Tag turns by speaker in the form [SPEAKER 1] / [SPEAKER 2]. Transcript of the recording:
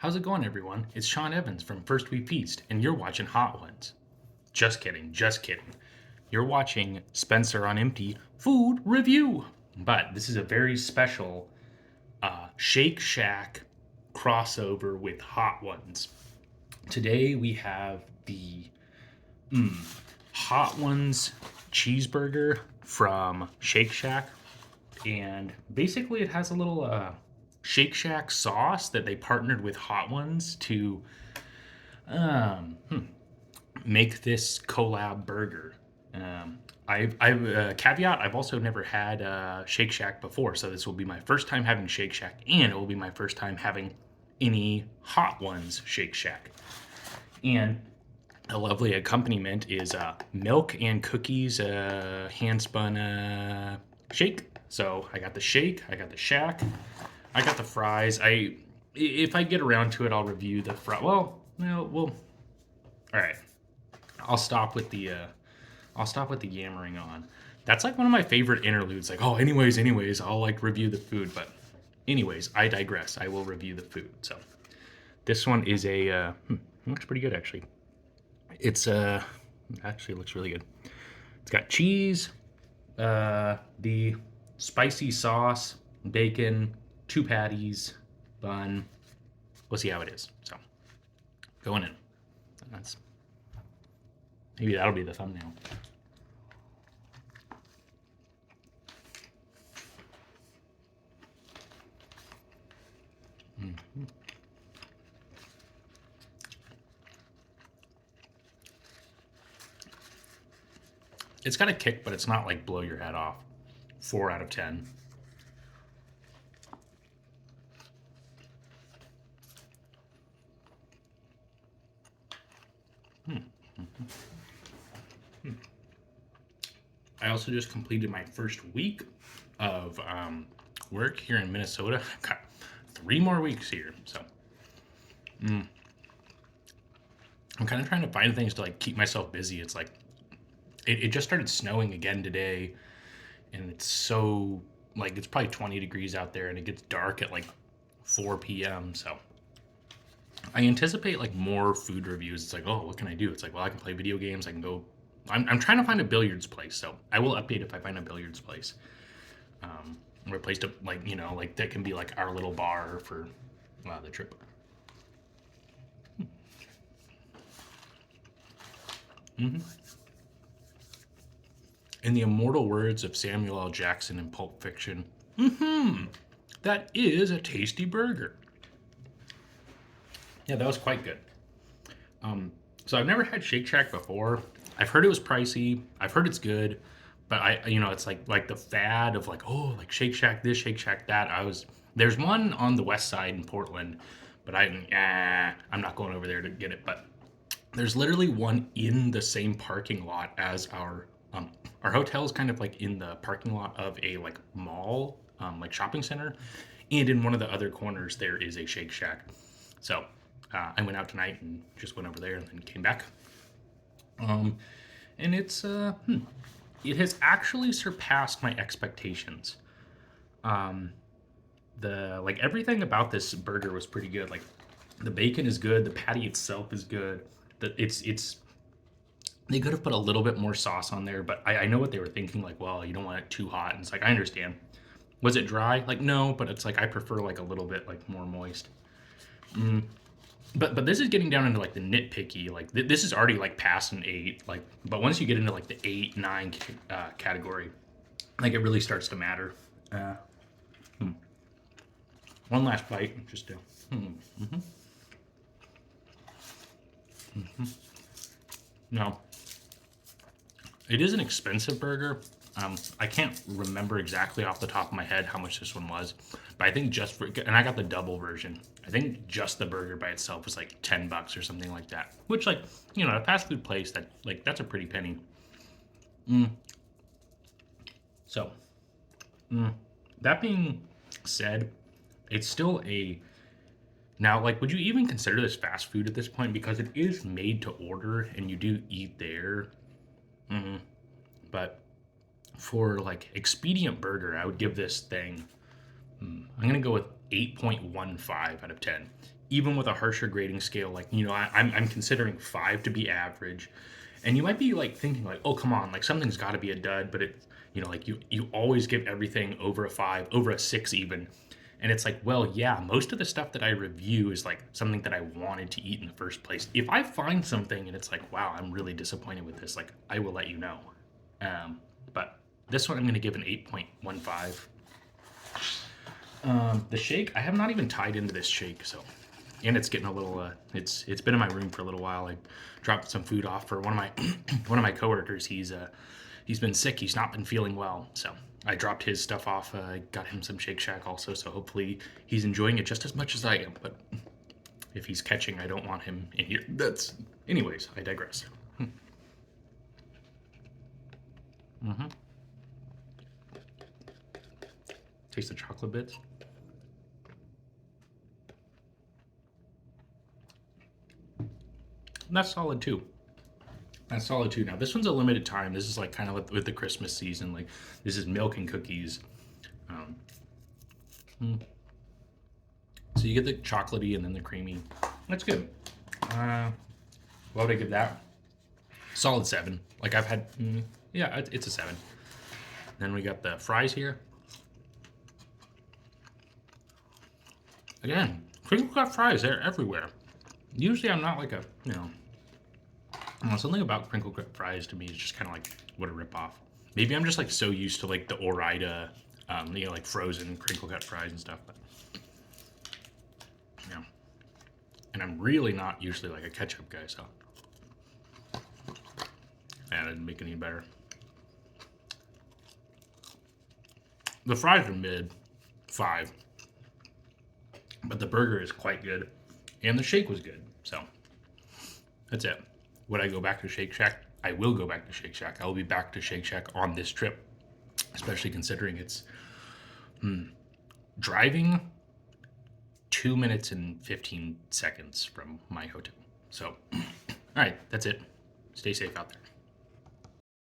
[SPEAKER 1] How's it going, everyone? It's Sean Evans from First We Feast, and you're watching Hot Ones. Just kidding, just kidding. You're watching Spencer on Empty Food Review. But this is a very special Shake Shack crossover with Hot Ones. Today we have the Hot Ones cheeseburger from Shake Shack, and basically it has a little Shake Shack sauce that they partnered with Hot Ones to um, hmm, make this collab burger. I've caveat. I've also never had Shake Shack before, so this will be my first time having Shake Shack, and it will be my first time having any Hot Ones Shake Shack. And a lovely accompaniment is milk and cookies, hand spun shake. So I got the shake, I got the shack, I got the fries. If I get around to it, I'll review the fry. All right. I'll stop with the yammering on. That's like one of my favorite interludes. Like, oh, anyways, I'll like review the food. But anyways, I digress. I will review the food. So this one is looks pretty good actually. It's actually looks really good. It's got cheese, the spicy sauce, bacon, two patties, bun. We'll see how it is. So going in. That's maybe that'll be the thumbnail. It's got a kick, but it's not like blow your head off. 4 out of 10. I also just completed my first week of work here in Minnesota. I've got 3 more weeks here, so I'm kind of trying to find things to like keep myself busy. It's like it just started snowing again today, and it's so like it's probably 20 degrees out there, and it gets dark at like 4 p.m. So I anticipate like more food reviews. It's like, oh, what can I do? It's like, well, I can play video games. I can go. I'm trying to find a billiards place, so I will update if I find a billiards place. Or a place to like like that can be like our little bar for the trip. In the immortal words of Samuel L. Jackson in Pulp Fiction, that is a tasty burger. Yeah, that was quite good. So I've never had Shake Shack before. I've heard it was pricey. I've heard it's good, but it's like the fad of like, oh, like Shake Shack this, Shake Shack that. There's one on the west side in Portland, but I'm not going over there to get it. But there's literally one in the same parking lot as our hotel is kind of like in the parking lot of a like mall, like shopping center, and in one of the other corners there is a Shake Shack. So I went out tonight and just went over there and then came back. And it has actually surpassed my expectations. The like everything about this burger was pretty good. Like the bacon is good, the patty itself is good. It's they could have put a little bit more sauce on there, but I know what they were thinking. Like, well, you don't want it too hot, and it's like I understand. Was it dry? Like no, but it's like I prefer like a little bit like more moist. But this is getting down into like the nitpicky. Like this is already like past an 8. Like, but once you get into like the 8, 9 category, like it really starts to matter. One last bite, just to. No, it is an expensive burger. I can't remember exactly off the top of my head how much this one was, but I think and I got the double version. I think just the burger by itself was like $10 or something like that. Which, like, a fast food place that's a pretty penny. So, that being said, it's still a now, like, would you even consider this fast food at this point? Because it is made to order and you do eat there. But for like expedient burger, I would give this thing. I'm gonna go with 8.15 out of 10. Even with a harsher grading scale, like, I'm considering 5 to be average. And you might be like thinking like, oh, come on, like something's got to be a dud, but it, like you always give everything over a 5, over a 6 even. And it's like, well, yeah, most of the stuff that I review is like something that I wanted to eat in the first place. If I find something and it's like, wow, I'm really disappointed with this, like I will let you know. But this one I'm going to give an 8.15. The shake, I have not even tied into this shake, so, and it's getting a little. It's been in my room for a little while. I dropped some food off for one of my one of my coworkers. He's been sick. He's not been feeling well, so I dropped his stuff off. I got him some Shake Shack also, so hopefully he's enjoying it just as much as I am. But if he's catching, I don't want him in here. Anyways, I digress. Taste the chocolate bits. And that's solid too. That's solid too. Now this one's a limited time. This is like kind of with the Christmas season. Like this is milk and cookies. So you get the chocolatey and then the creamy. That's good. What would I give that? Solid 7. Like I've had, yeah, it's a 7. Then we got the fries here. Again, crinkle cut fries, they're everywhere. Usually I'm not like a, something about crinkle cut fries to me is just kind of like, what a ripoff. Maybe I'm just like so used to like the Ore-Ida, like frozen crinkle cut fries and stuff, but yeah. And I'm really not usually like a ketchup guy, so that didn't make it any better. The fries are mid 5, but the burger is quite good, and the shake was good. So that's it. Would I go back to Shake Shack? I will go back to Shake Shack. I will be back to Shake Shack on this trip, especially considering it's driving 2 minutes and 15 seconds from my hotel. So, all right, that's it. Stay safe out there.